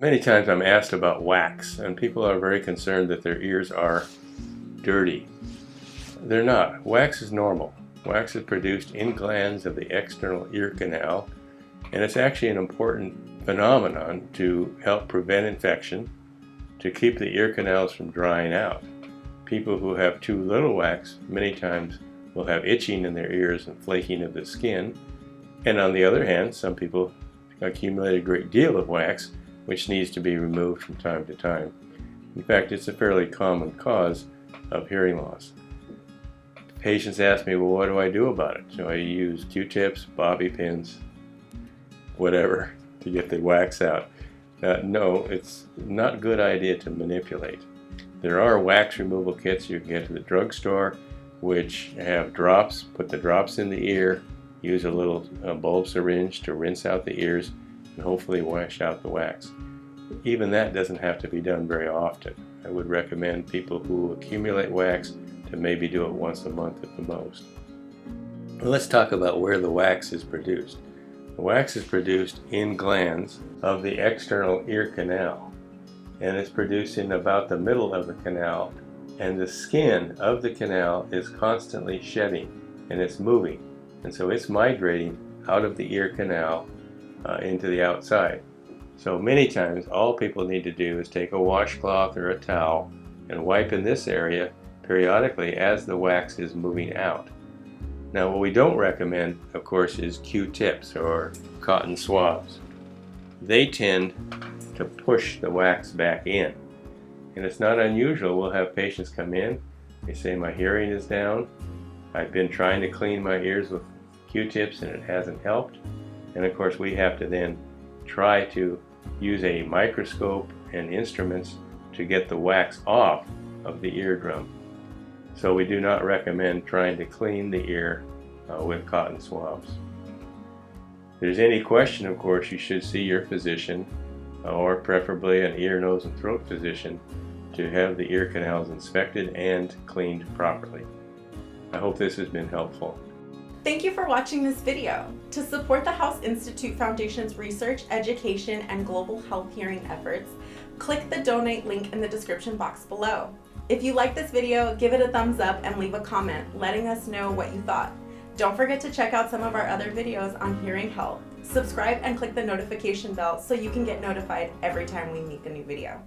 Many times I'm asked about wax, and people are very concerned that their ears are dirty. They're not. Wax is normal. Wax is produced in glands of the external ear canal, and it's actually an important phenomenon to help prevent infection, to keep the ear canals from drying out. People who have too little wax many times will have itching in their ears and flaking of the skin, and on the other hand, some people accumulate a great deal of wax which needs to be removed from time to time. In fact, it's a fairly common cause of hearing loss. Patients ask me, well, what do I do about it? So I use Q-tips, bobby pins, whatever, to get the wax out. No, it's not a good idea to manipulate. There are wax removal kits you can get to the drugstore which have drops. Put the drops in the ear, use a little bulb syringe to rinse out the ears, and hopefully wash out the wax. Even that doesn't have to be done very often. I would recommend people who accumulate wax to maybe do it once a month at the most. Well, let's talk about where the wax is produced. The wax is produced in glands of the external ear canal, and it's produced in about the middle of the canal, and the skin of the canal is constantly shedding and it's moving, and so it's migrating out of the ear canal into the outside. So many times all people need to do is take a washcloth or a towel and wipe in this area periodically as the wax is moving out. Now what we don't recommend, of course, is Q-tips or cotton swabs. They tend to push the wax back in, and it's not unusual. We'll have patients come in, they say, my hearing is down, I've been trying to clean my ears with Q-tips and it hasn't helped. And of course we have to then try to use a microscope and instruments to get the wax off of the eardrum. So we do not recommend trying to clean the ear with cotton swabs. If there's any question, of course, you should see your physician or preferably an ear, nose, and throat physician to have the ear canals inspected and cleaned properly. I hope this has been helpful. Thank you for watching this video. To support the House Institute Foundation's research, education, and global health hearing efforts, click the donate link in the description box below. If you like this video, give it a thumbs up and leave a comment letting us know what you thought. Don't forget to check out some of our other videos on hearing health. Subscribe and click the notification bell so you can get notified every time we make a new video.